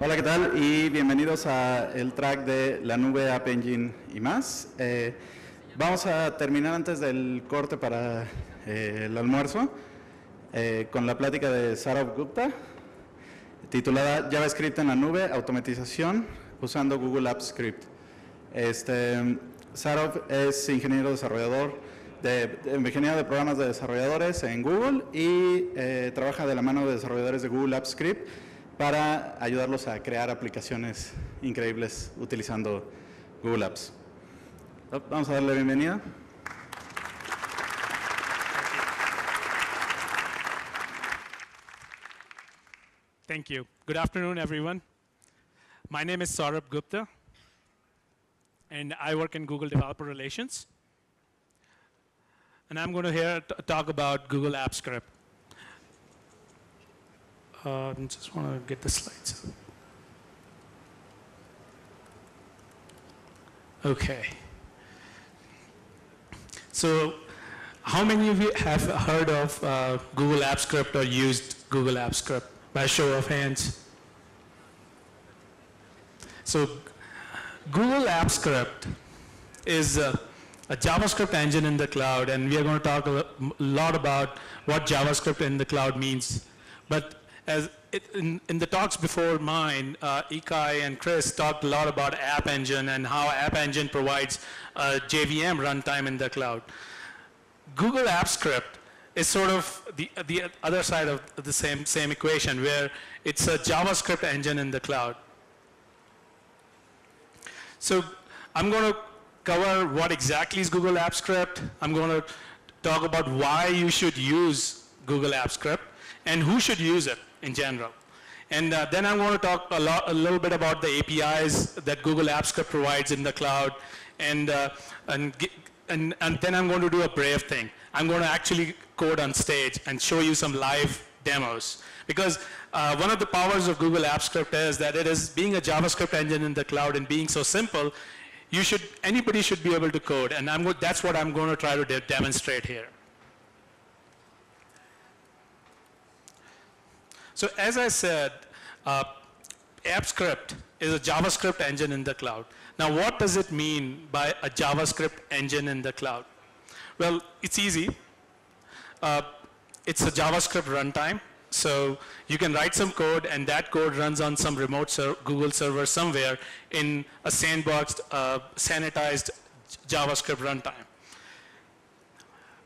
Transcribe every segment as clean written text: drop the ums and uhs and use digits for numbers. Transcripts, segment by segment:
Hola, ¿qué tal? Y bienvenidos a el track de la nube, App Engine y más. Vamos a terminar antes del corte para el almuerzo con la plática de Saurabh Gupta, titulada JavaScript en la nube, Automatización usando Google Apps Script. Saurabh es ingeniero desarrollador de ingeniería de programas de desarrolladores en Google y trabaja de la mano de desarrolladores de Google Apps Script para ayudarlos a crear aplicaciones increíbles utilizando Google Apps. Vamos a darle la bienvenida. Thank you. Good afternoon, everyone. My name is Saurabh Gupta, and I work in Google Developer Relations. And I'm going to talk about Google Apps Script. Just want to get the slides. Okay. So, how many of you have heard of Google Apps Script or used Google Apps Script? By a show of hands. So, Google Apps Script is a JavaScript engine in the cloud, and we are going to talk a lot about what JavaScript in the cloud means. But as in the talks before mine, Ikai and Chris talked a lot about App Engine and how App Engine provides JVM runtime in the cloud. Google Apps Script is sort of the other side of the same equation, where it's a JavaScript engine in the cloud. So I'm going to cover what exactly is Google Apps Script. I'm going to talk about why you should use Google Apps Script and who should use it in general. And then I'm going to talk a little bit about the APIs that Google Apps Script provides in the cloud. And then I'm going to do a brave thing. I'm going to actually code on stage and show you some live demos. Because one of the powers of Google Apps Script is that it is being a JavaScript engine in the cloud and being so simple, anybody should be able to code. And that's what I'm going to try to demonstrate here. So as I said, Apps Script is a JavaScript engine in the cloud. Now what does it mean by a JavaScript engine in the cloud? Well, it's easy. It's a JavaScript runtime. So you can write some code, and that code runs on some remote Google server somewhere in a sandboxed, sanitized JavaScript runtime.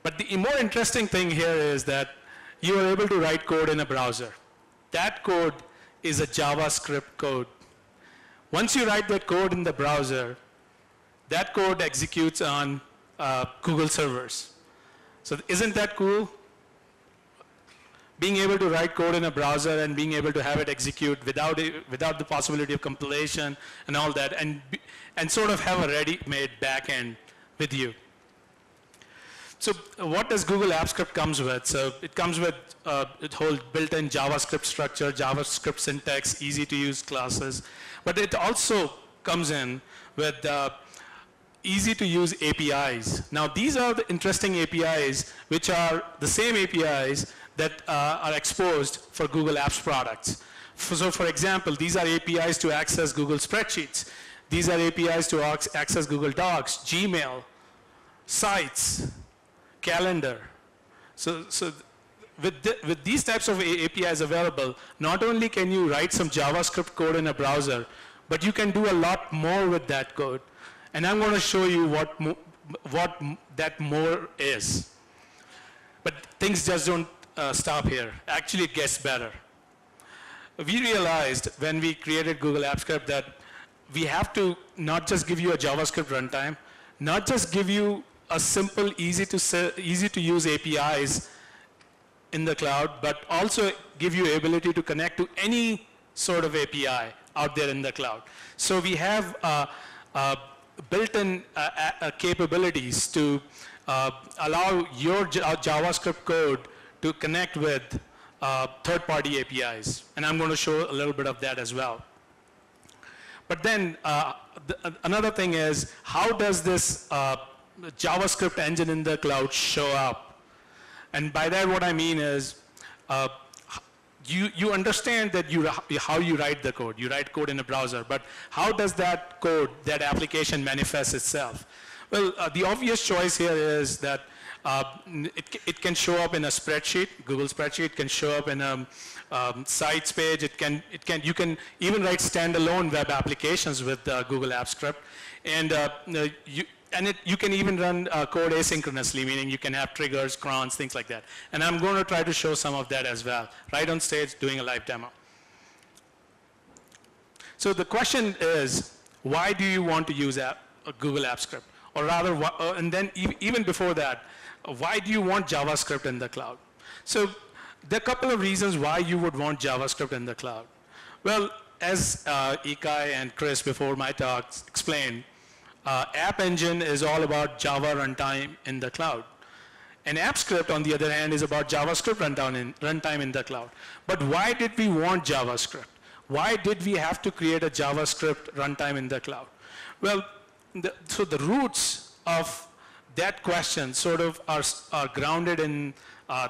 But the more interesting thing here is that you are able to write code in a browser. That code is a JavaScript code. Once you write that code in the browser, that code executes on Google servers. So isn't that cool? Being able to write code in a browser and being able to have it execute without the possibility of compilation and all that, and sort of have a ready-made backend with you. So what does Google Apps Script comes with? So it comes with it whole built-in JavaScript structure, JavaScript syntax, easy-to-use classes. But it also comes in with easy-to-use APIs. Now these are the interesting APIs, which are the same APIs that are exposed for Google Apps products. So for example, these are APIs to access Google Spreadsheets. These are APIs to access Google Docs, Gmail, Sites, Calendar. So with these types of APIs available, not only can you write some JavaScript code in a browser, but you can do a lot more with that code. And I'm going to show you what that more is. But things just don't stop here. Actually, it gets better. We realized when we created Google Apps Script that we have to not just give you a JavaScript runtime, not just give you a simple, easy to use APIs in the cloud, but also give you ability to connect to any sort of API out there in the cloud. So we have built-in capabilities to allow your JavaScript code to connect with third-party APIs. And I'm going to show a little bit of that as well. But then another thing is, how does this JavaScript engine in the cloud show up? And by that, what I mean is, you understand that how you write the code. You write code in a browser, but how does that code, that application manifest itself? Well, the obvious choice here is that it can show up in a spreadsheet, Google spreadsheet. It can show up in a sites page. You can even write standalone web applications with Google Apps Script, and you can even run code asynchronously, meaning you can have triggers, crons, things like that. And I'm going to try to show some of that as well, right on stage doing a live demo. So the question is, why do you want to use Google Apps Script? Or rather, and then even before that, why do you want JavaScript in the cloud? So there are a couple of reasons why you would want JavaScript in the cloud. Well, as Ikai and Chris before my talk explained, App Engine is all about Java runtime in the cloud. And AppScript, on the other hand, is about JavaScript runtime in the cloud. But why did we want JavaScript? Why did we have to create a JavaScript runtime in the cloud? Well, so the roots of that question sort of are grounded in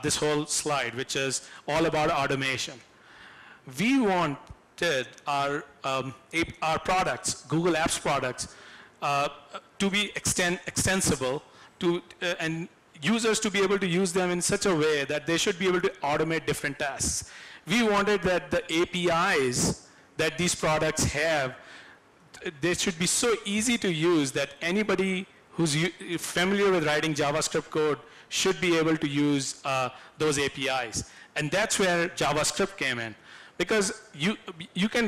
this whole slide, which is all about automation. We wanted our products, Google Apps products, to be extensible and users to be able to use them in such a way that they should be able to automate different tasks. We wanted that the APIs that these products have, they should be so easy to use that anybody who's familiar with writing JavaScript code should be able to use those APIs. And that's where JavaScript came in. Because you can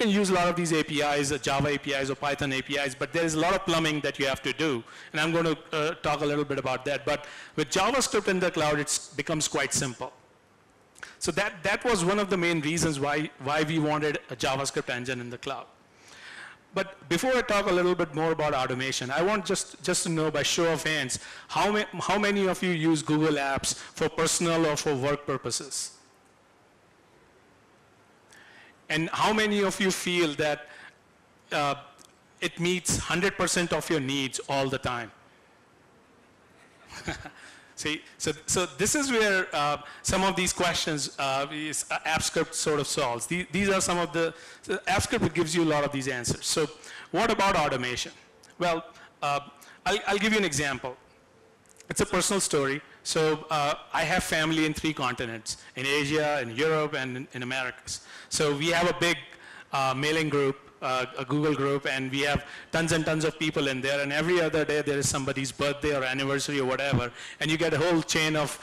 use a lot of these APIs, Java APIs or Python APIs, but there is a lot of plumbing that you have to do. And I'm going to talk a little bit about that. But with JavaScript in the cloud, it becomes quite simple. So that was one of the main reasons why we wanted a JavaScript engine in the cloud. But before I talk a little bit more about automation, I want just to know by show of hands, how many of you use Google Apps for personal or for work purposes? And how many of you feel that it meets 100% of your needs all the time? See, so this is where some of these questions AppScript sort of solves. These are some of AppScript gives you a lot of these answers. So what about automation? Well, I'll give you an example. It's a personal story. So I have family in 3 continents, in Asia, in Europe, and in Americas. So we have a big mailing group, a Google group, and we have tons and tons of people in there, and every other day there is somebody's birthday or anniversary or whatever, and you get a whole chain of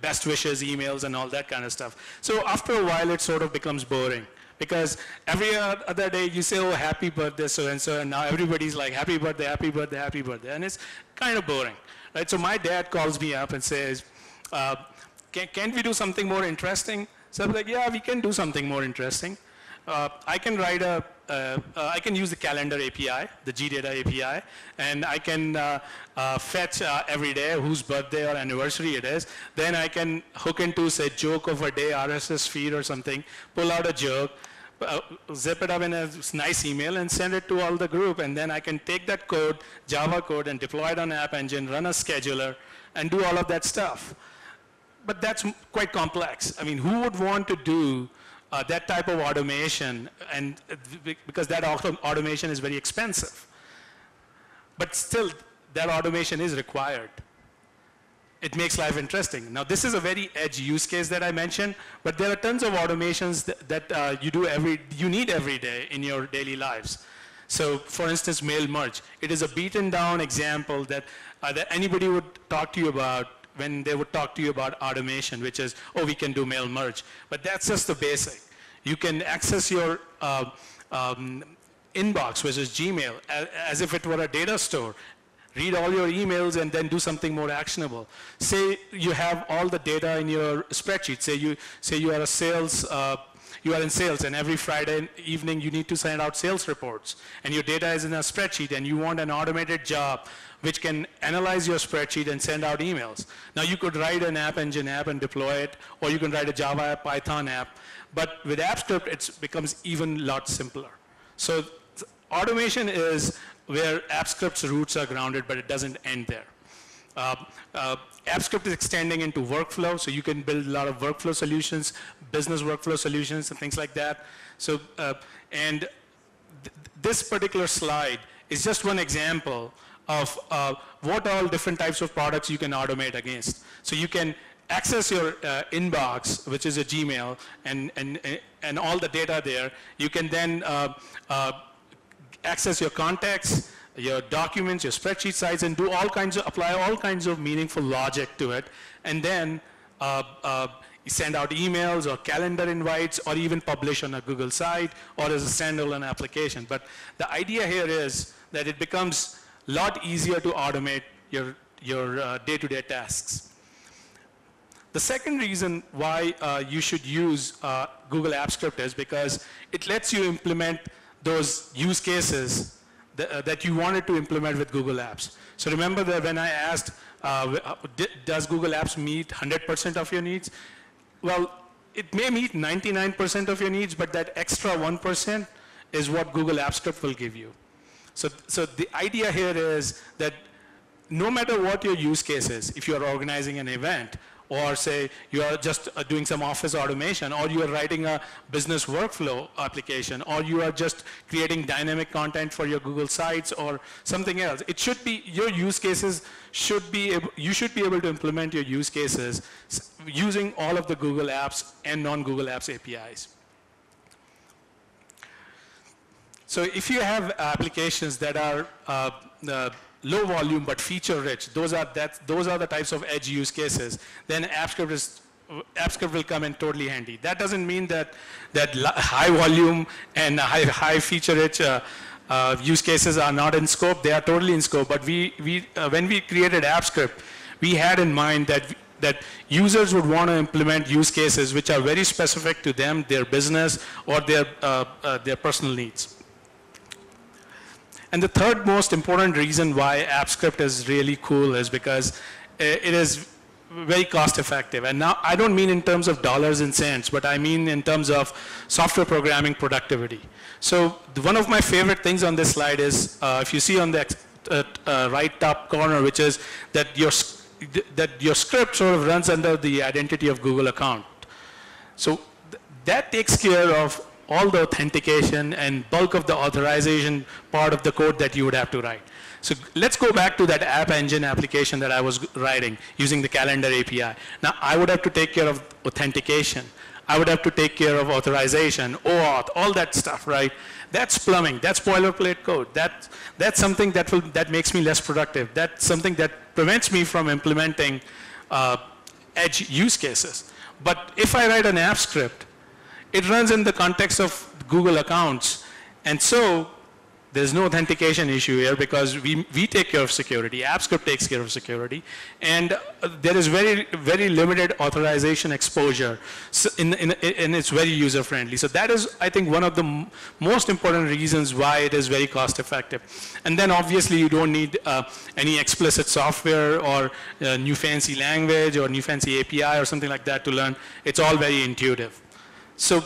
best wishes, emails, and all that kind of stuff. So after a while, it sort of becomes boring. Because every other day you say, oh, happy birthday, so-and-so, and now everybody's like, happy birthday, happy birthday, happy birthday. And it's kind of boring, right? So my dad calls me up and says, can't we do something more interesting? So I'm like, yeah, we can do something more interesting. I can write I can use the calendar API, the GData API, and I can fetch every day whose birthday or anniversary it is. Then I can hook into, say, joke of a day RSS feed or something, pull out a joke, zip it up in a nice email and send it to all the group. And then I can take that code, Java code, and deploy it on App Engine, run a scheduler, and do all of that stuff. But that's quite complex. I mean, who would want to do that type of automation, and because that automation is very expensive. But still, that automation is required. It makes life interesting. Now, this is a very edge use case that I mentioned, but there are tons of automations that you need every day in your daily lives. So, for instance, mail merge. It is a beaten down example that anybody would talk to you about when they would talk to you about automation, which is, oh, we can do mail merge. But that's just the basic. You can access your inbox, which is Gmail, as if it were a data store. Read all your emails and then do something more actionable. Say you have all the data in your spreadsheet. Say you are a sales, you are in sales, and every Friday evening you need to send out sales reports. And your data is in a spreadsheet, and you want an automated job which can analyze your spreadsheet and send out emails. Now, you could write an App Engine app and deploy it, or you can write a Java app, Python app. But with AppScript, it becomes even a lot simpler. So automation is where AppScript's roots are grounded, but it doesn't end there. AppScript is extending into workflow, so you can build a lot of workflow solutions, business workflow solutions, and things like that. So, this particular slide is just one example of what all different types of products you can automate against. So you can access your inbox, which is a Gmail, and all the data there. You can then access your contacts, your documents, your spreadsheet sites, and do apply all kinds of meaningful logic to it, and then send out emails or calendar invites, or even publish on a Google site or as a standalone application. But the idea here is that it becomes a lot easier to automate your day-to-day tasks. The second reason why you should use Google AppScript is because it lets you implement those use cases that you wanted to implement with Google Apps. So remember that when I asked, does Google Apps meet 100% of your needs? Well, it may meet 99% of your needs, but that extra 1% is what Google AppScript will give you. So the idea here is that no matter what your use case is, if you're organizing an event, or say you are just doing some office automation, or you are writing a business workflow application, or you are just creating dynamic content for your Google sites or something else. It should be, your use cases should be, you should be able to implement your use cases using all of the Google Apps and non-Google Apps APIs. So if you have applications that are low volume but feature rich, those are the types of edge use cases, then AppScript will come in totally handy. That doesn't mean that high volume and high feature rich use cases are not in scope. They are totally in scope. But when we created AppScript, we had in mind that users would want to implement use cases which are very specific to them, their business, or their personal needs. And the third most important reason why AppScript is really cool is because it is very cost effective. And now I don't mean in terms of dollars and cents, but I mean in terms of software programming productivity. So one of my favorite things on this slide is, if you see on the right top corner, which is that your script sort of runs under the identity of Google account. So that takes care of all the authentication and bulk of the authorization part of the code that you would have to write. So let's go back to that App Engine application that I was writing using the Calendar API. Now I would have to take care of authentication. I would have to take care of authorization, OAuth, all that stuff, right? That's plumbing, that's boilerplate code. That's something that makes me less productive. That's something that prevents me from implementing edge use cases. But if I write an app script, it runs in the context of Google accounts, and so there's no authentication issue here because we take care of security. AppScript takes care of security, and there is very, very limited authorization exposure, and it's very user friendly. So that is, I think, one of the most important reasons why it is very cost effective. And then obviously you don't need any explicit software or new fancy language or new fancy API or something like that to learn. It's all very intuitive. So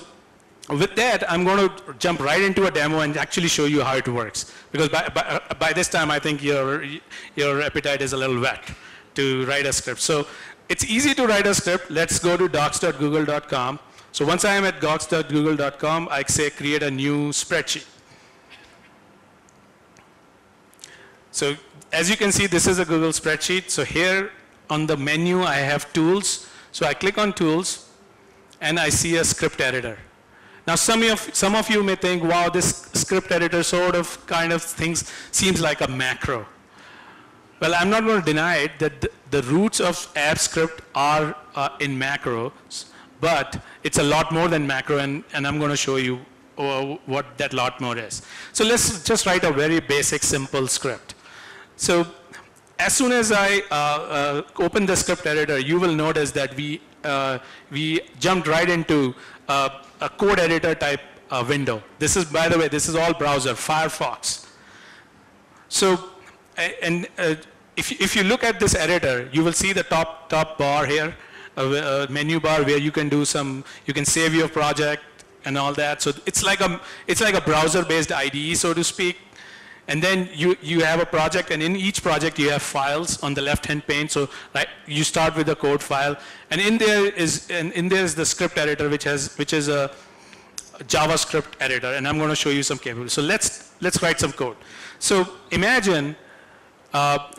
with that, I'm going to jump right into a demo and actually show you how it works. Because by this time, I think your appetite is a little wet to write a script. So it's easy to write a script. Let's go to docs.google.com. So once I am at docs.google.com, I say create a new spreadsheet. So as you can see, this is a Google spreadsheet. So here on the menu, I have tools. So I click on tools, and I see a script editor. Now some of you may think, wow, this script editor sort of kind of things seems like a macro. Well, I'm not going to deny it that the roots of AppScript are in macros, but it's a lot more than macro, and I'm going to show you what that lot more is. So let's just write a very basic, simple script. So as soon as I open the script editor, you will notice that we jumped right into a code editor type window. This is, by the way, this is all browser, Firefox. So, and if you look at this editor, you will see the top bar here, menu bar where you can do you can save your project and all that. So it's like a browser-based IDE, so to speak. And then you have a project, and in each project you have files on the left-hand pane. So you start with a code file, and in there is the script editor, which is a JavaScript editor, and I'm going to show you some capabilities. So let's write some code. So imagine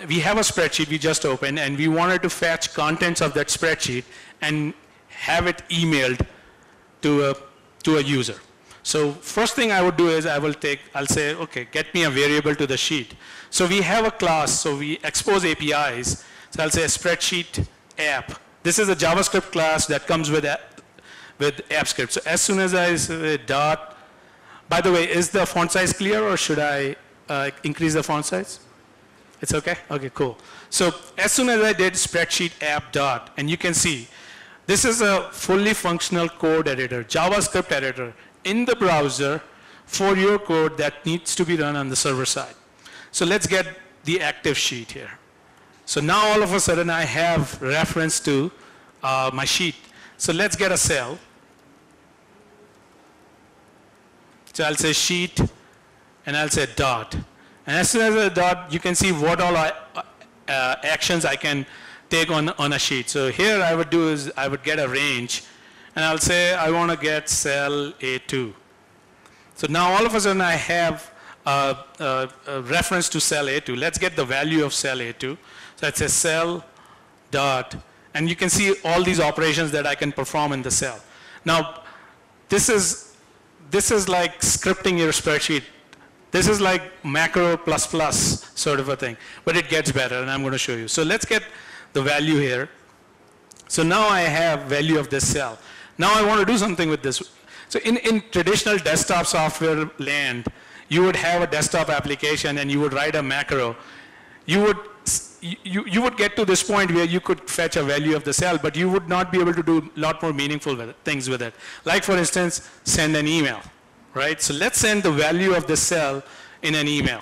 we have a spreadsheet we just opened, and we wanted to fetch contents of that spreadsheet and have it emailed to a user. So first thing I would do is I'll say, okay, get me a variable to the sheet. So we have a class, so we expose APIs. So I'll say a spreadsheet app. This is a JavaScript class that comes with AppScript. So as soon as I say dot, by the way, is the font size clear, or should I increase the font size? It's okay? Okay, cool. So as soon as I did spreadsheet app dot, and you can see, this is a fully functional code editor, JavaScript editor, in the browser for your code that needs to be run on the server side. So let's get the active sheet here. So now all of a sudden I have reference to my sheet. So let's get a cell. So I'll say sheet, and I'll say dot. And as soon as a dot, you can see what all actions I can take on a sheet. So here I would do is I would get a range, and I'll say I want to get cell A2. So now all of a sudden I have a reference to cell A2. Let's get the value of cell A2. So it says cell dot, and you can see all these operations that I can perform in the cell. Now this is like scripting your spreadsheet. This is like macro plus sort of a thing, but it gets better, and I'm going to show you. So let's get the value here. So now I have value of this cell. Now I want to do something with this. So in traditional desktop software land, you would have a desktop application and you would write a macro. You would get to this point where you could fetch a value of the cell, but you would not be able to do a lot more meaningful things with it. Like for instance, send an email, right? So let's send the value of this cell in an email.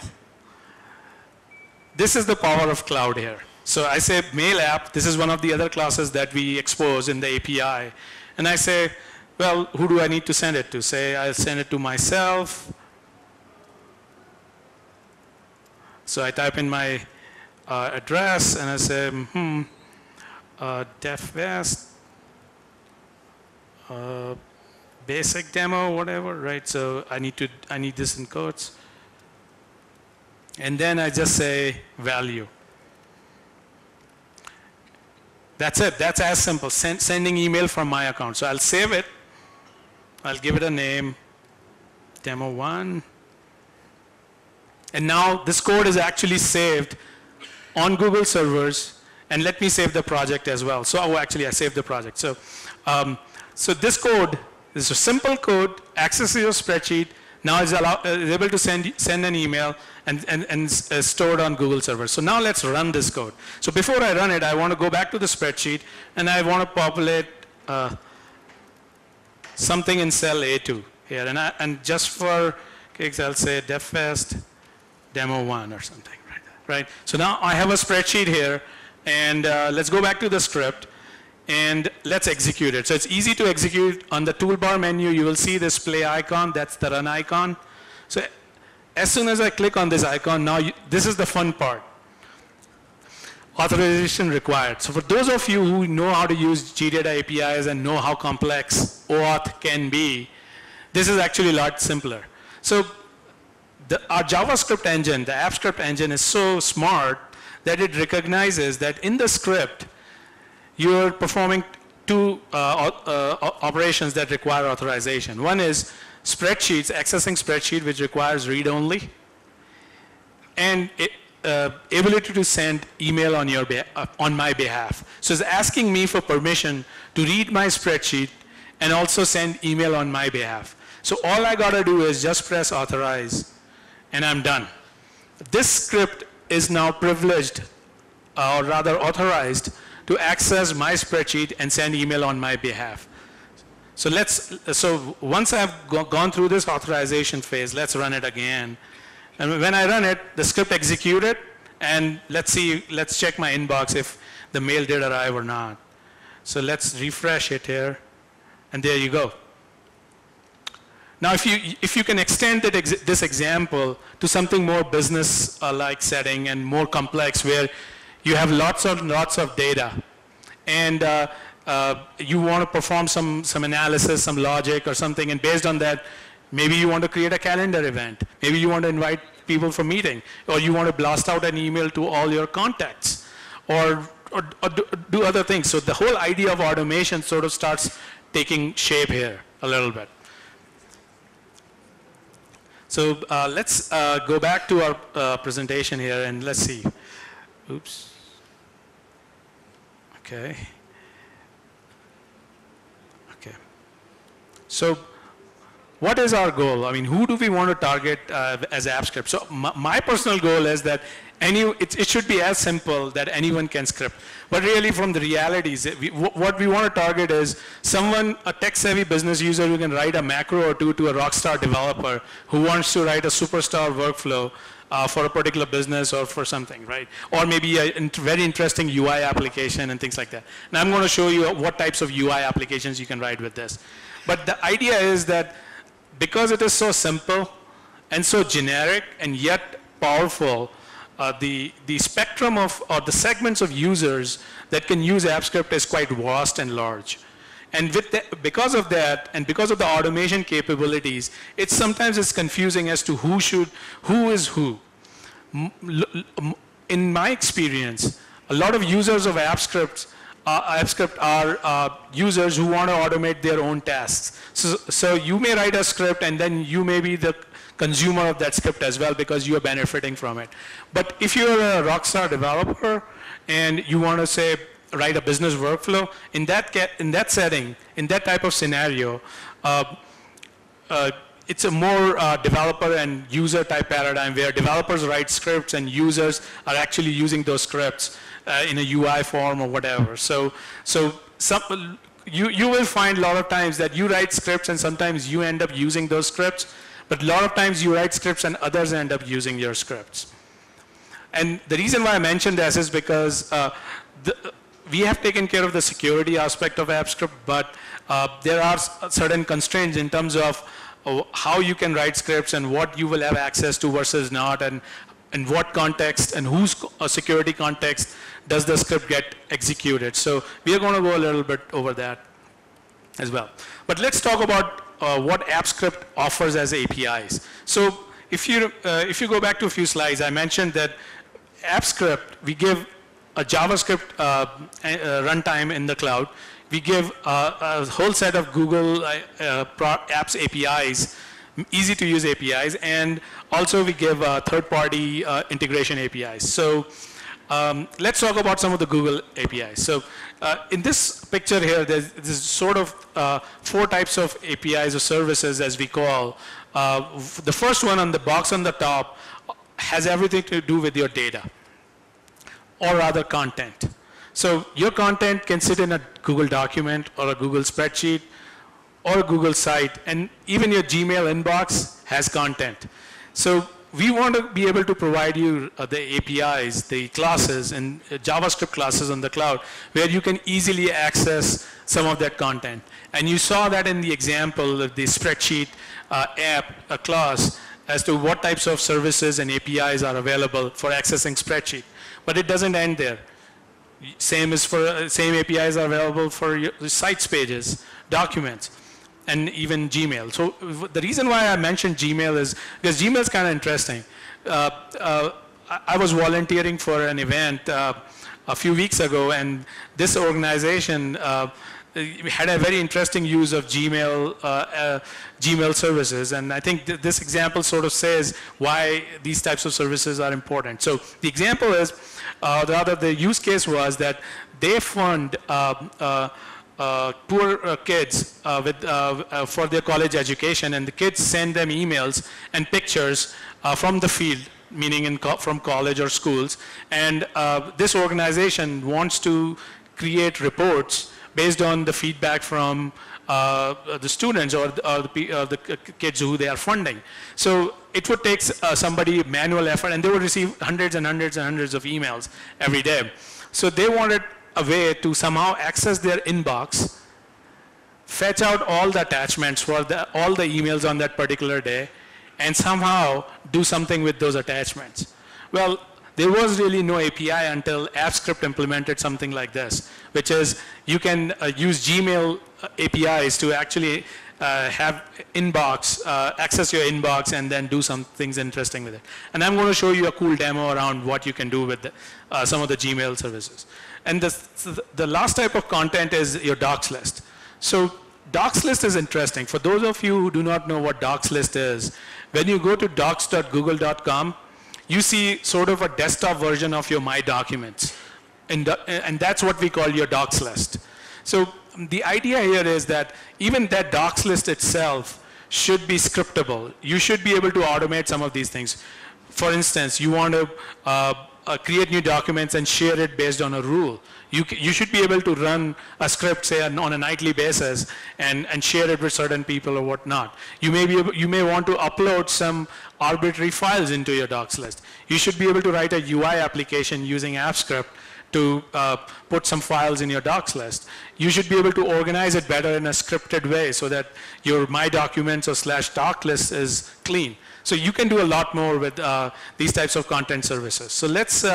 This is the power of cloud here. So I say mail app, this is one of the other classes that we expose in the API. And I say, well, who do I need to send it to? Say I'll send it to myself. So I type in my address, and I say, DefWest, basic demo, whatever, right? So I need this in quotes. And then I just say value. That's it. That's as simple. Sending email from my account. So I'll save it. I'll give it a name, demo 1. And now this code is actually saved on Google servers. And let me save the project as well. So actually I saved the project. So, so this code is a simple code, accesses your spreadsheet. Now is able to send an email and stored on Google servers. So now let's run this code. So before I run it, I want to go back to the spreadsheet, and I want to populate something in cell A2 here. And just for kicks, I'll say DefWest demo 1 or something, right? So now I have a spreadsheet here, and let's go back to the script. And let's execute it. So it's easy to execute. On the toolbar menu, you will see this play icon. That's the run icon. So as soon as I click on this icon, now this is the fun part. Authorization required. So for those of you who know how to use GData APIs and know how complex OAuth can be, this is actually a lot simpler. So our JavaScript engine, the AppScript engine, is so smart that it recognizes that in the script, you're performing two operations that require authorization. One is spreadsheets, accessing spreadsheet, which requires read-only, and ability to send email on my behalf. So it's asking me for permission to read my spreadsheet and also send email on my behalf. So all I gotta do is just press authorize, and I'm done. This script is now privileged, or rather authorized, to access my spreadsheet and send email on my behalf. So once I've gone through this authorization phase, let's run it again. And when I run it, the script executed, and let's check my inbox if the mail did arrive or not. So let's refresh it here, and there you go. Now, if you can extend this example to something more business-like setting and more complex, where you have lots of data, and you want to perform some analysis, some logic or something, and based on that, maybe you want to create a calendar event, maybe you want to invite people for meeting, or you want to blast out an email to all your contacts, or do other things. So the whole idea of automation sort of starts taking shape here a little bit. So let's go back to our presentation here, and let's see. Oops. Okay. Okay. So what is our goal? I mean, who do we want to target as AppScript? So my personal goal is that it should be as simple that anyone can script. But really, from the realities, what we want to target is someone, a tech-savvy business user who can write a macro or two to a rockstar developer who wants to write a superstar workflow for a particular business or for something, right? Or maybe a very interesting UI application and things like that. And I'm going to show you what types of UI applications you can write with this. But the idea is that because it is so simple and so generic and yet powerful, the spectrum of, or the segments of users that can use AppScript is quite vast and large. And because of that, and because of the automation capabilities, sometimes it's confusing as to who is who. In my experience, a lot of users of AppScript are users who want to automate their own tasks. So you may write a script, and then you may be the consumer of that script as well because you are benefiting from it. But if you're a rockstar developer and you want to, say, write a business workflow, in that setting, in that type of scenario, it's a more developer and user type paradigm where developers write scripts and users are actually using those scripts in a UI form or whatever. So you will find a lot of times that you write scripts and sometimes you end up using those scripts, but a lot of times you write scripts and others end up using your scripts. And the reason why I mentioned this is because we have taken care of the security aspect of AppScript, but there are certain constraints in terms of how you can write scripts and what you will have access to versus not, and in what context and whose security context does the script get executed. So we are going to go a little bit over that as well. But let's talk about what AppScript offers as APIs. So if you go back to a few slides, I mentioned that AppScript, we give a JavaScript runtime in the cloud. We give a whole set of Google Apps APIs, easy to use APIs, and also we give third-party integration APIs. So let's talk about some of the Google APIs. So in this picture here, there's sort of 4 types of APIs or services, as we call. The first one on the box on the top has everything to do with your data, or rather content. So your content can sit in a Google document or a Google spreadsheet or a Google site, and even your Gmail inbox has content. So we want to be able to provide you the APIs, the classes, and JavaScript classes on the cloud where you can easily access some of that content. And you saw that in the example of the spreadsheet app class as to what types of services and APIs are available for accessing spreadsheet. But it doesn't end there. Same APIs are available for your sites pages, documents, and even Gmail. So the reason why I mentioned Gmail is because Gmail is kind of interesting. I was volunteering for an event a few weeks ago, and this organization had a very interesting use of Gmail services, and I think this example sort of says why these types of services are important. So the example is, rather the use case was that they fund poor kids for their college education, and the kids send them emails and pictures from the field, meaning from college or schools, and this organization wants to create reports based on the feedback from the students or the kids who they are funding. So it would take somebody manual effort, and they would receive hundreds and hundreds and hundreds of emails every day. So they wanted a way to somehow access their inbox fetch out all the attachments for all the emails on that particular day, and somehow do something with those attachments. Well, there was really no API until AppScript implemented something like this, which is you can use Gmail APIs to actually have inbox, access your inbox, and then do some things interesting with it. And I'm going to show you a cool demo around what you can do with some of the Gmail services. And the last type of content is your docs list. So docs list is interesting. For those of you who do not know what docs list is, when you go to docs.google.com, you see sort of a desktop version of your My Documents. And that's what we call your docs list. So the idea here is that even that docs list itself should be scriptable. You should be able to automate some of these things. For instance, you want to create new documents and share it based on a rule. You should be able to run a script, say, on a nightly basis and share it with certain people or whatnot. You may want to upload some arbitrary files into your docs list. You should be able to write a UI application using AppScript to put some files in your docs list. You should be able to organize it better in a scripted way so that your My Documents or /doc list is clean. So you can do a lot more with these types of content services. So let's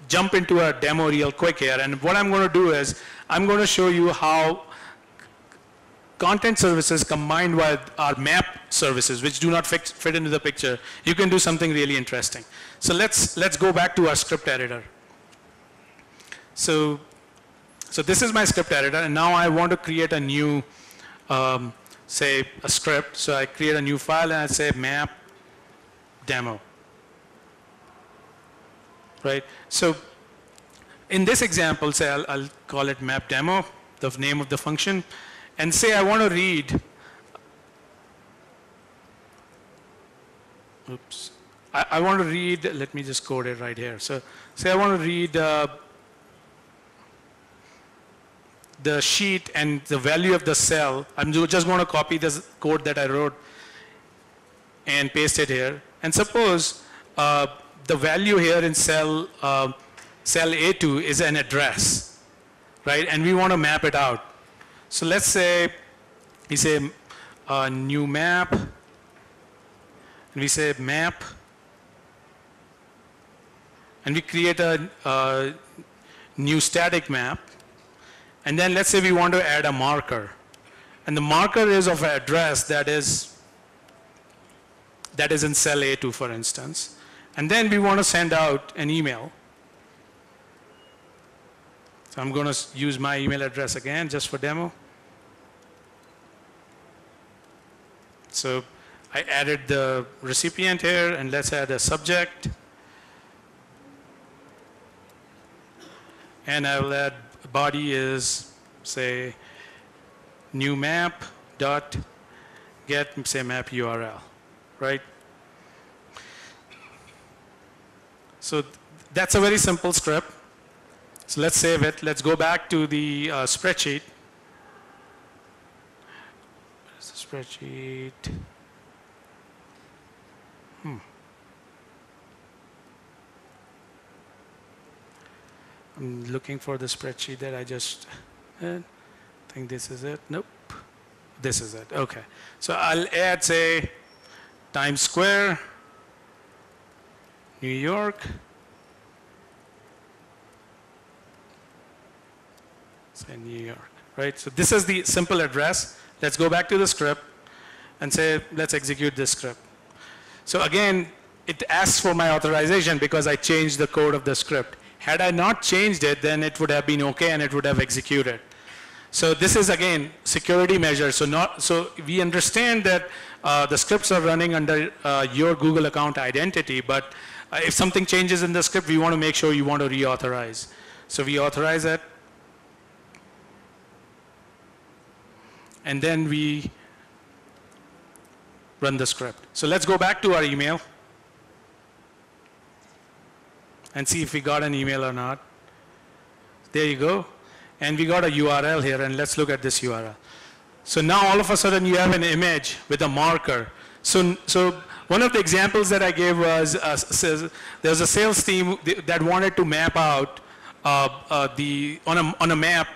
jump into a demo real quick here. And what I'm going to do is I'm going to show you how content services combined with our map services, which do not fit into the picture, you can do something really interesting. So let's go back to our script editor. So this is my script editor, and now I want to create a new, say, a script. So I create a new file, and I say map demo. Right? So in this example, say I'll call it map demo, the name of the function, and say I want to read, oops, I want to read, let me just code it right here. So say I want to read the sheet and the value of the cell. I'm just going to copy this code that I wrote and paste it here. And suppose the value here in cell A2 is an address, right? And we want to map it out. So let's say we say new map, and we say map, and we create a new static map. And then let's say we want to add a marker. And the marker is of an address that is in cell A2, for instance. And then we want to send out an email. So I'm going to use my email address again just for demo. So I added the recipient here, and let's add a subject. And I will add body is, say, new map dot get, say, map URL, right? So that's a very simple script. So let's save it. Let's go back to the spreadsheet. Where's the spreadsheet? I'm looking for the spreadsheet that I just had. I think this is it. Nope. This is it. Okay. So I'll add, say, Times Square, New York. Say New York, right? So this is the simple address. Let's go back to the script and say, let's execute this script. So again, it asks for my authorization because I changed the code of the script. Had I not changed it, then it would have been okay and it would have executed. So this is, again, security measures. So we understand that the scripts are running under your Google account identity, but if something changes in the script, we want to make sure you want to reauthorize. So we authorize it. And then we run the script. So let's go back to our email and see if we got an email or not. There you go. And we got a URL here, and let's look at this URL. So now all of a sudden you have an image with a marker. So one of the examples that I gave was there's a sales team that wanted to map out on a map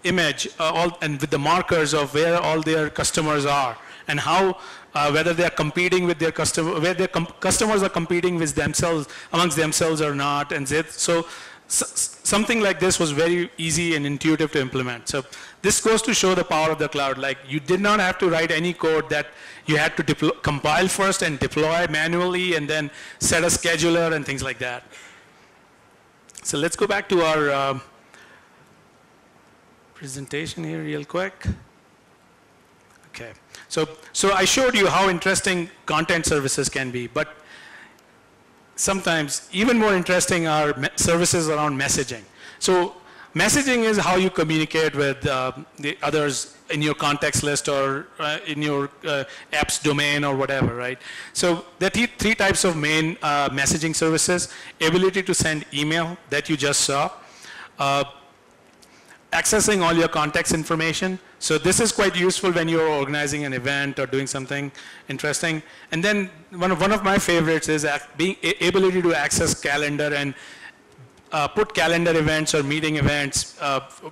image and with the markers of where all their customers are and how whether they are competing with their customers are competing with themselves amongst themselves or not, and so something like this was very easy and intuitive to implement. So this goes to show the power of the cloud. Like, you did not have to write any code that you had to compile first and deploy manually and then set a scheduler and things like that. So let's go back to our presentation here real quick. Okay, so I showed you how interesting content services can be, but sometimes even more interesting are services around messaging. So messaging is how you communicate with the others in your context list or in your app's domain or whatever, right? So there are three types of main messaging services: ability to send email that you just saw, accessing all your context information. So this is quite useful when you're organizing an event or doing something interesting. And then one of my favorites is being ability to access calendar and put calendar events or meeting events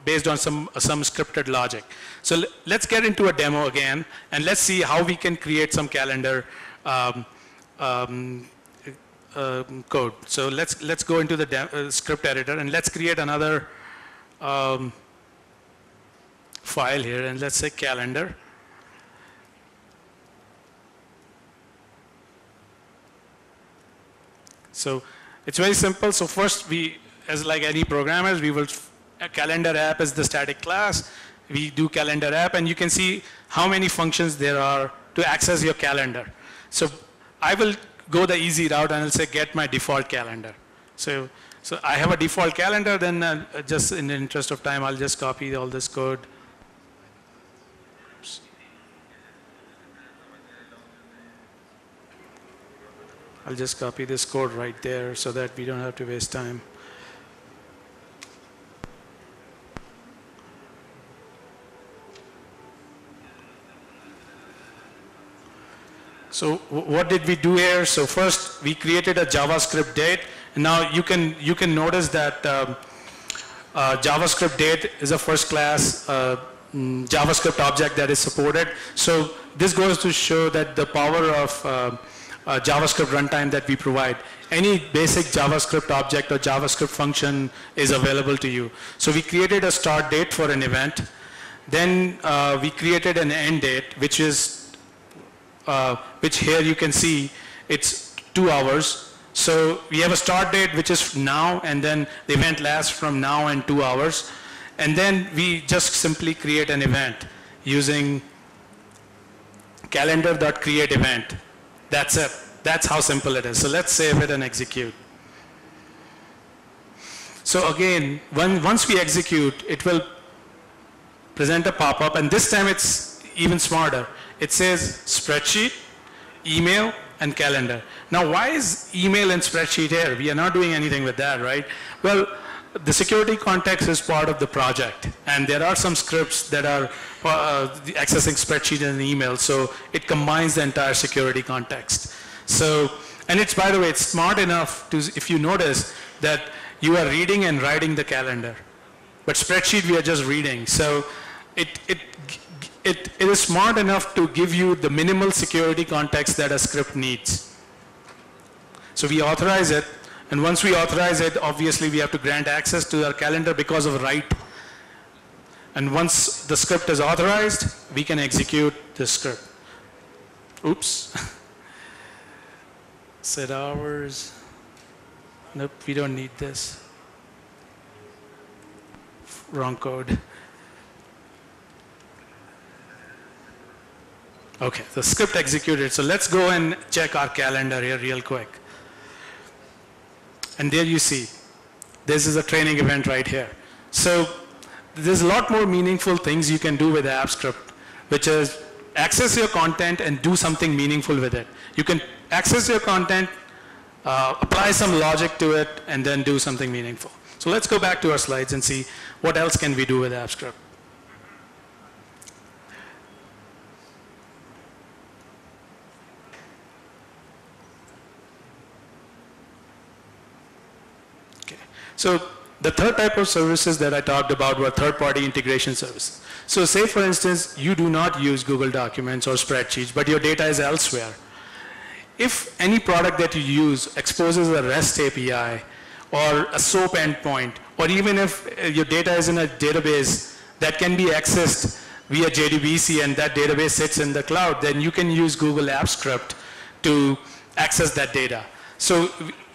based on some scripted logic. So let's get into a demo again, and let's see how we can create some calendar code. So let's go into the script editor, and let's create another file here, and let's say calendar. So it's very simple. So first, we, as like any programmers, we will, a calendar app is the static class. We do calendar app, and you can see how many functions there are to access your calendar. So I will go the easy route, and I'll say get my default calendar. So I have a default calendar, then just in the interest of time, I'll just copy all this code. I'll just copy this code right there so that we don't have to waste time. So what did we do here? So first we created a JavaScript date. And now you can notice that JavaScript date is a first class JavaScript object that is supported. So this goes to show that the power of JavaScript runtime that we provide. Any basic JavaScript object or JavaScript function is available to you. So we created a start date for an event. Then we created an end date, which here you can see it's 2 hours. So we have a start date which is now, and then the event lasts from now and 2 hours. And then we just simply create an event using calendar.createEvent. That's it. That's how simple it is. So let's save it and execute. So again, once we execute, it will present a pop-up, and this time it's even smarter. It says spreadsheet, email, and calendar. Now, why is email and spreadsheet here? We are not doing anything with that, right? Well, the security context is part of the project, and there are some scripts that are accessing spreadsheet and email, so it combines the entire security context. So, and it's, by the way, it's smart enough to, if you notice, that you are reading and writing the calendar, but spreadsheet we are just reading. So it is smart enough to give you the minimal security context that a script needs. So we authorize it, and once we authorize it, obviously we have to grant access to our calendar because of write. And once the script is authorized, we can execute the script. Oops. Set hours. Nope, we don't need this. Wrong code. Okay, the script executed. So let's go and check our calendar here real quick. And there you see, this is a training event right here. So there's a lot more meaningful things you can do with the app script, which is access your content and do something meaningful with it. You can access your content, apply some logic to it, and then do something meaningful. So let's go back to our slides and see what else can we do with app script. So The third type of services that I talked about were third-party integration services. So say, for instance, you do not use Google Documents or spreadsheets, but your data is elsewhere. If any product that you use exposes a REST API or a SOAP endpoint, or even if your data is in a database that can be accessed via JDBC and that database sits in the cloud, then you can use Google Apps Script to access that data. So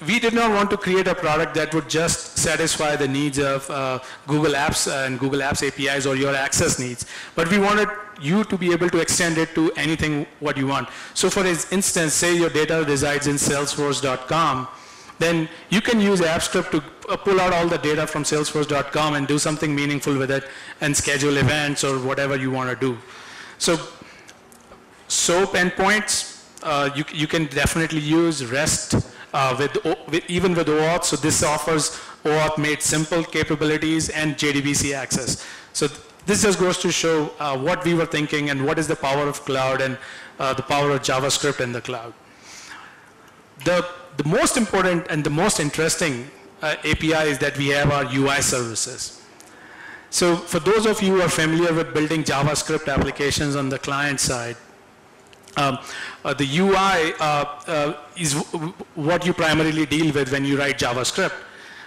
we did not want to create a product that would just satisfy the needs of Google Apps and Google Apps APIs or your access needs, but we wanted you to be able to extend it to anything what you want. So for instance, say your data resides in salesforce.com, then you can use AppScript to pull out all the data from salesforce.com and do something meaningful with it and schedule events or whatever you want to do. So SOAP endpoints, you can definitely use REST even with OAuth. So this offers OAuth made simple capabilities and JDBC access. So this just goes to show what we were thinking and what is the power of cloud and the power of JavaScript in the cloud. The most important and the most interesting APIs that we have are UI services. So for those of you who are familiar with building JavaScript applications on the client side, the UI is what you primarily deal with when you write JavaScript.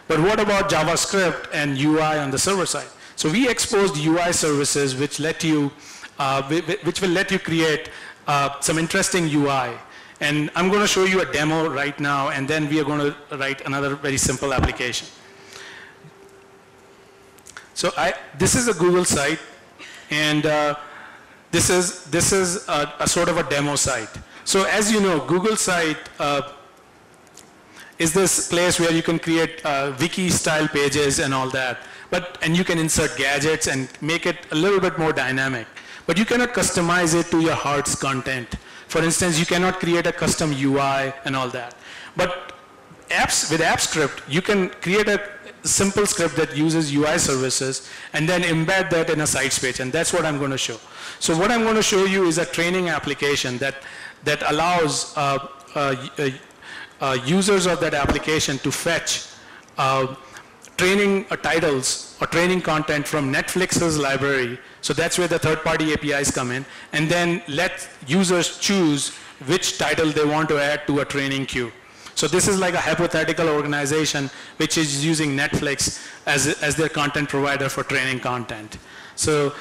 But what about JavaScript and UI on the server side? So we exposed UI services which will let you create some interesting UI. And I'm going to show you a demo right now, and then we are going to write another very simple application. So this is a Google site, and this is a sort of a demo site. So as you know, Google site is this place where you can create wiki-style pages and all that. And you can insert gadgets and make it a little bit more dynamic. But you cannot customize it to your heart's content. For instance, you cannot create a custom UI and all that. But with AppScript, you can create a simple script that uses UI services and then embed that in a site page, and that's what I'm going to show. So what I'm going to show you is a training application that allows users of that application to fetch training titles or training content from Netflix's library. So that's where the third-party APIs come in, and then let users choose which title they want to add to a training queue. So this is like a hypothetical organization which is using Netflix as their content provider for training content. So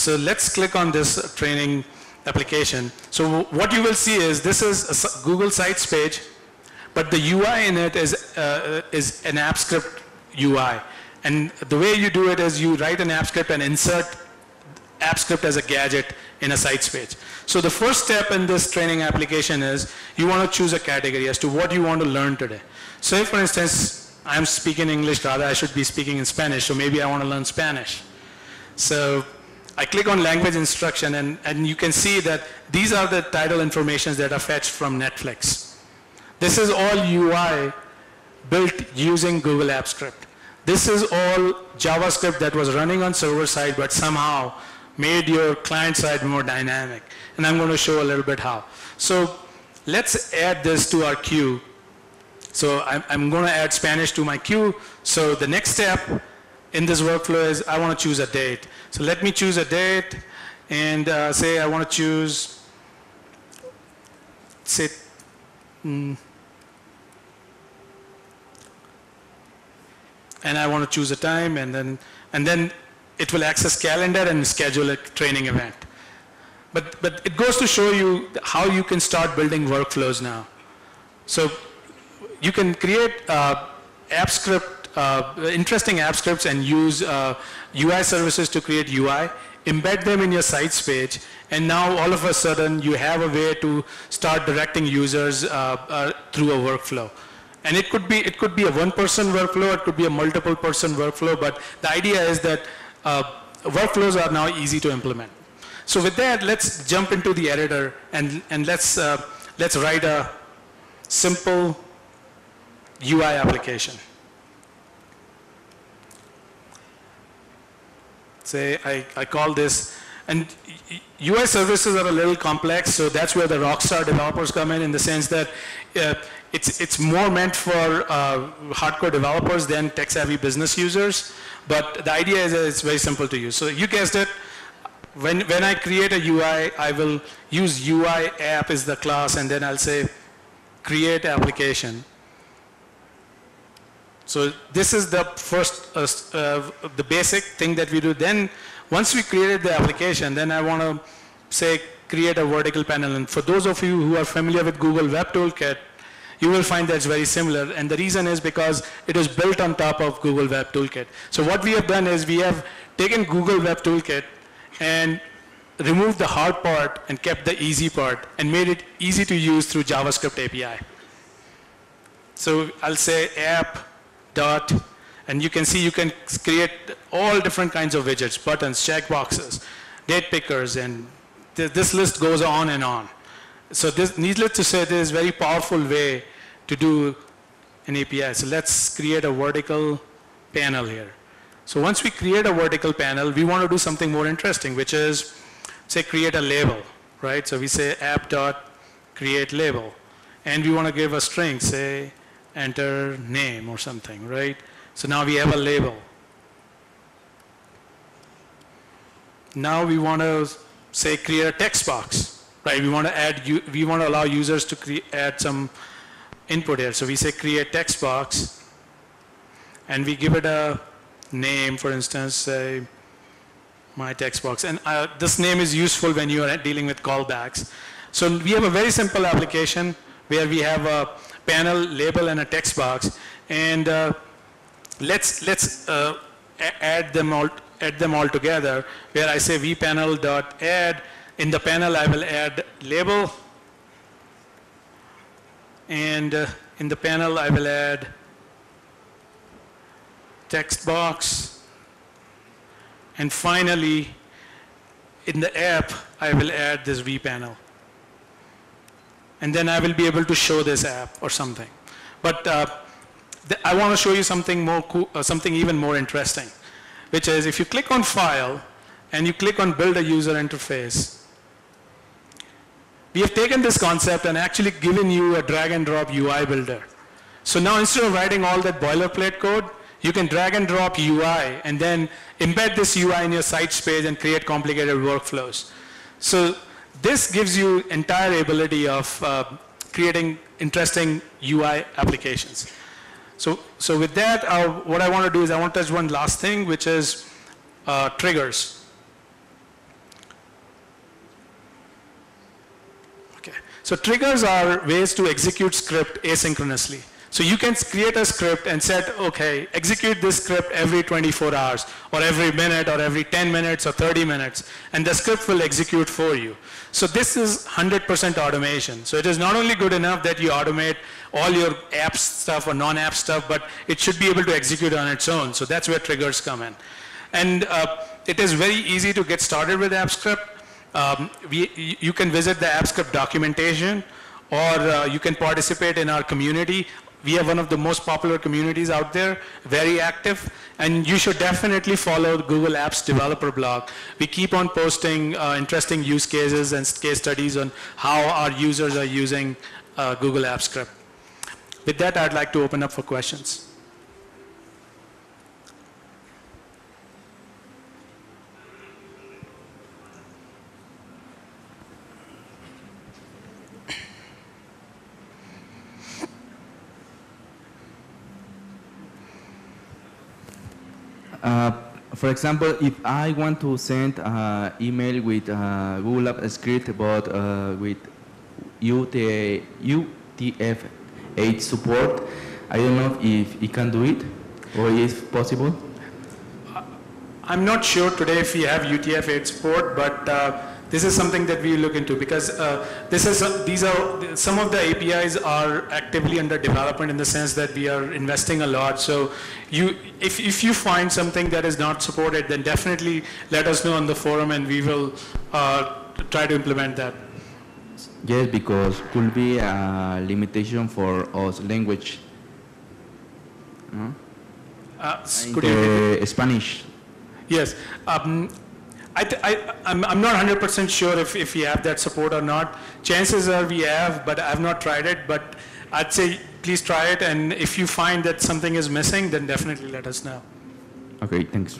let's click on this training application. So what you will see is this is a Google Sites page, but the UI in it is an AppScript UI. And the way you do it is you write an AppScript and insert AppScript as a gadget in a sites page. So the first step in this training application is you want to choose a category as to what you want to learn today. So if, for instance, I'm speaking English, rather I should be speaking in Spanish, so maybe I want to learn Spanish. So I click on language instruction, and you can see that these are the title informations that are fetched from Netflix. This is all UI built using Google Apps Script. This is all JavaScript that was running on server side, but somehow made your client side more dynamic. And I'm going to show a little bit how. So let's add this to our queue. So I'm going to add Spanish to my queue. So the next step in this workflow is I want to choose a date. So let me choose a date and say I want to choose, say, and I want to choose a time, and then it will access calendar and schedule a training event. But it goes to show you how you can start building workflows now. So you can create interesting app scripts and use UI services to create UI, embed them in your sites page, and now all of a sudden you have a way to start directing users through a workflow. And it could be a one-person workflow, it could be a multiple-person workflow, but the idea is that workflows are now easy to implement. So with that, let's jump into the editor and let's write a simple UI application. Say I call this, and UI services are a little complex, so that's where the rockstar developers come in the sense that it's more meant for hardcore developers than tech-savvy business users, but the idea is that it's very simple to use. So you guessed it. When I create a UI, I will use UI app as the class, and then I'll say create application. So this is the first, the basic thing that we do. Then once we created the application, then I want to say create a vertical panel. And for those of you who are familiar with Google Web Toolkit, you will find that's very similar. And the reason is because it is built on top of Google Web Toolkit. So what we have done is we have taken Google Web Toolkit and removed the hard part and kept the easy part and made it easy to use through JavaScript API. So I'll say app dot, and you can see you can create all different kinds of widgets, buttons, checkboxes, date pickers, and this list goes on and on. So this, needless to say, there is a very powerful way to do an API. So let's create a vertical panel here. So once we create a vertical panel, we want to do something more interesting, which is, say, create a label, right? So we say app.create label, and we want to give a string, say, enter name or something, right? So now we have a label. Now we want to, say, create a text box, right? We want to allow users to add some input here. So we say create text box, and we give it a name, for instance, say my text box. And this name is useful when you are dealing with callbacks. So we have a very simple application where we have a panel, label, and a text box. And let's add them all together, where I say vPanel.add. In the panel, I will add label. And in the panel, I will add text box. And finally, in the app, I will add this vPanel. And then I will be able to show this app or something. But I want to show you something more cool, something even more interesting, which is if you click on File and you click on Build a User Interface, we have taken this concept and actually given you a drag and drop UI builder. So now instead of writing all that boilerplate code, you can drag and drop UI and then embed this UI in your site space and create complicated workflows. So this gives you entire ability of creating interesting UI applications. So with that, what I want to do is I want to touch one last thing, which is triggers. Okay. So triggers are ways to execute script asynchronously. So you can create a script and set, okay, execute this script every 24 hours, or every minute, or every 10 minutes, or 30 minutes, and the script will execute for you. So this is 100% automation. So it is not only good enough that you automate all your app stuff or non-app stuff, but it should be able to execute on its own. So that's where triggers come in. And it is very easy to get started with AppScript. You can visit the AppScript documentation, or you can participate in our community. We have one of the most popular communities out there, very active, and you should definitely follow the Google Apps developer blog. We keep on posting interesting use cases and case studies on how our users are using Google Apps Script. With that, I'd like to open up for questions. For example, if I want to send email with Google Apps Script, but with UTF-8 support, I don't know if it can do it, or if possible. I'm not sure today if we have UTF-8 support, but this is something that we look into, because some of the APIs are actively under development in the sense that we are investing a lot. So if you find something that is not supported, then definitely let us know on the forum and we will try to implement that. Yes, because could be a limitation for us language. Could you Spanish. Yes. I'm not 100% sure if we have that support or not. Chances are we have, but I've not tried it. But I'd say please try it, and if you find that something is missing, then definitely let us know. Okay, thanks.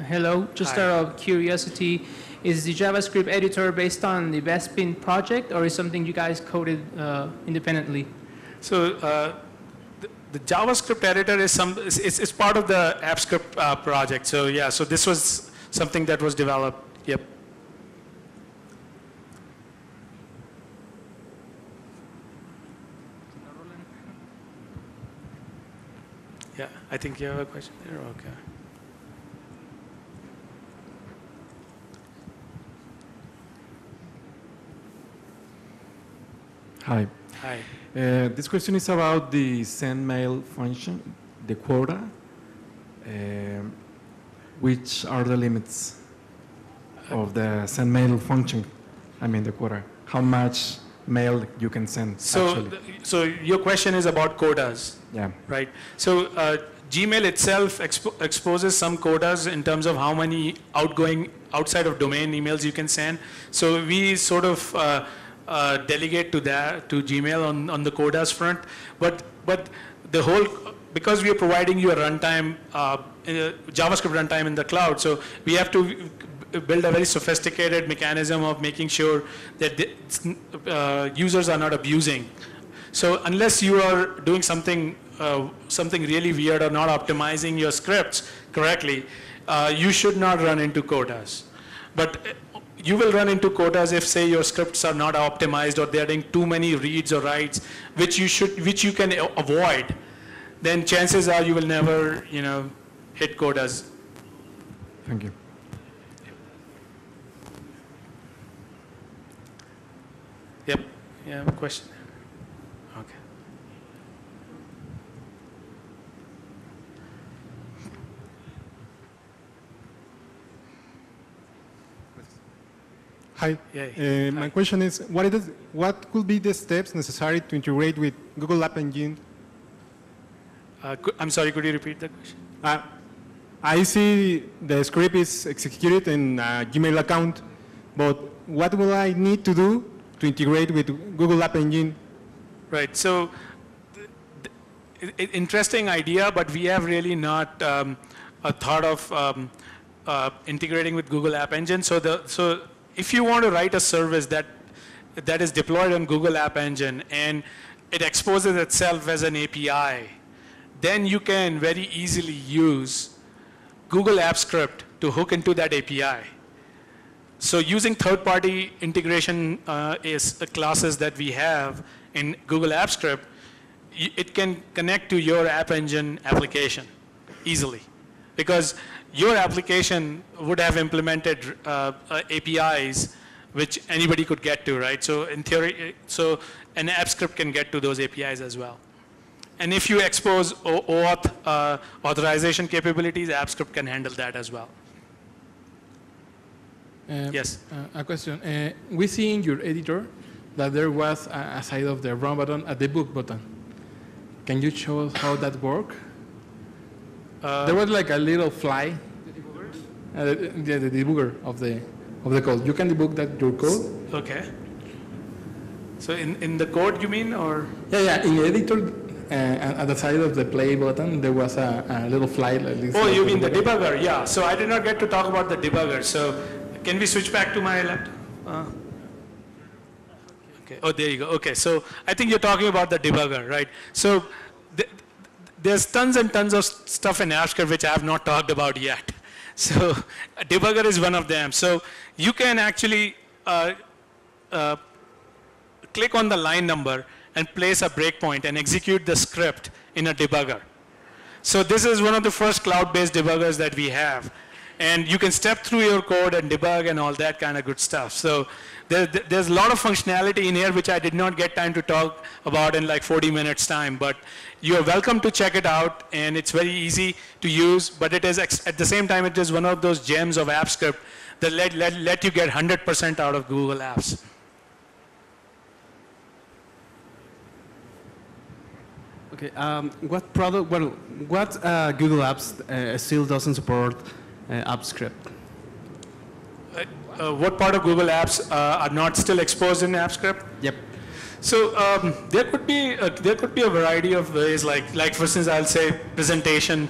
Hello, just Hi. out of curiosity, is the JavaScript editor based on the Bespin project, or is something you guys coded independently? So the JavaScript editor is it's part of the AppScript project. So yeah, so this was something that was developed. Yep. Yeah, I think you have a question there. Okay. Hi. Hi. This question is about the send mail function, the quota. Which are the limits of the send mail function? I mean the quota. How much mail you can send actually? So your question is about quotas, Yeah. right? So Gmail itself exposes some quotas in terms of how many outgoing outside of domain emails you can send. So we sort of delegate to Gmail on the quotas front, but the whole, because we are providing you a runtime, JavaScript runtime in the cloud, so we have to build a very sophisticated mechanism of making sure that users are not abusing. So unless you are doing something really weird or not optimizing your scripts correctly, you should not run into quotas. But you will run into quotas if, say, your scripts are not optimized or they're doing too many reads or writes, which you can avoid. Then chances are you will never, hit quotas. Thank you. Yep. Yeah, question. Okay. Hi. Yeah. My question is, what could be the steps necessary to integrate with Google App Engine? I'm sorry, could you repeat the question? I see the script is executed in a Gmail account, but what will I need to do to integrate with Google App Engine? Right. So, interesting idea, but we have really not a thought of integrating with Google App Engine. So if you want to write a service that is deployed on Google App Engine and it exposes itself as an API, then you can very easily use Google Apps Script to hook into that API. So using third-party integration classes that we have in Google Apps Script, it can connect to your App Engine application easily, because your application would have implemented APIs which anybody could get to, right? So in theory, so an app script can get to those APIs as well. And if you expose OAuth authorization capabilities, app script can handle that as well. Yes. A question. We see in your editor that there was a side of the run button at the book button. Can you show us how that works? There was like a little fly. The debugger of the code. You can debug your code. Okay. So in the code you mean, or? Yeah. In the editor, at the side of the play button, there was a little fly. Oh, you mean the debugger? Yeah. So I did not get to talk about the debugger. So can we switch back to my laptop? Okay. Oh, there you go. Okay. So I think you're talking about the debugger, right? So there's tons and tons of stuff in AppScript which I have not talked about yet. So a debugger is one of them. So you can actually click on the line number and place a breakpoint and execute the script in a debugger. So this is one of the first cloud-based debuggers that we have. And you can step through your code and debug and all that kind of good stuff. So there's a lot of functionality in here which I did not get time to talk about in like 40 minutes time, but you're welcome to check it out, and it's very easy to use, but it is at the same time it is one of those gems of AppScript that let you get 100% out of Google Apps. Okay, what product? Well, what Google Apps still doesn't support app script. What part of Google Apps are not still exposed in AppScript? Yep. So there could be a variety of ways. Like for instance, I'll say presentation.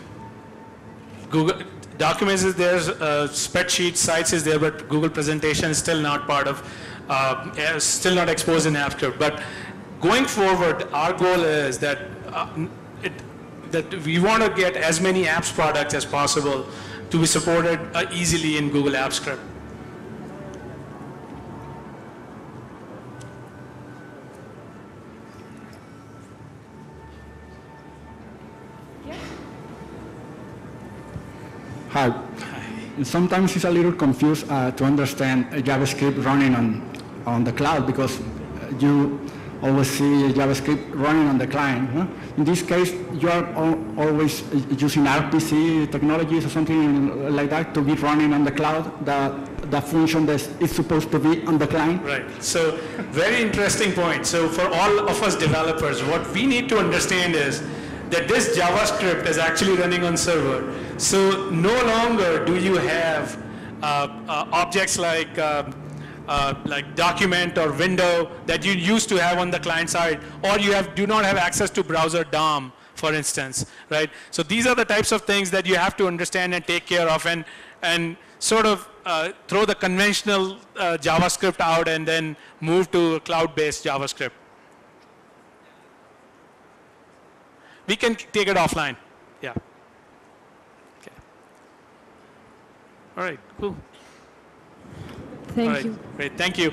Google Documents is there, spreadsheet, sites is there, but Google Presentation is still not part of, still not exposed in AppScript. But going forward, our goal is that that we want to get as many apps products as possible to be supported easily in Google AppScript. Hi. Sometimes it's a little confused to understand JavaScript running on the cloud because you always see JavaScript running on the client. Huh? In this case, you are always using RPC technologies or something like that to be running on the cloud, the function that is supposed to be on the client. Right. So very interesting point. So for all of us developers, what we need to understand is that this JavaScript is actually running on server. So no longer do you have objects like document or window that you used to have on the client side, or you do not have access to browser DOM, for instance, right? So these are the types of things that you have to understand and take care of, and sort of throw the conventional JavaScript out and then move to cloud-based JavaScript. We can take it offline. Yeah. Okay. All right. Cool. Thank you. Great. Thank you.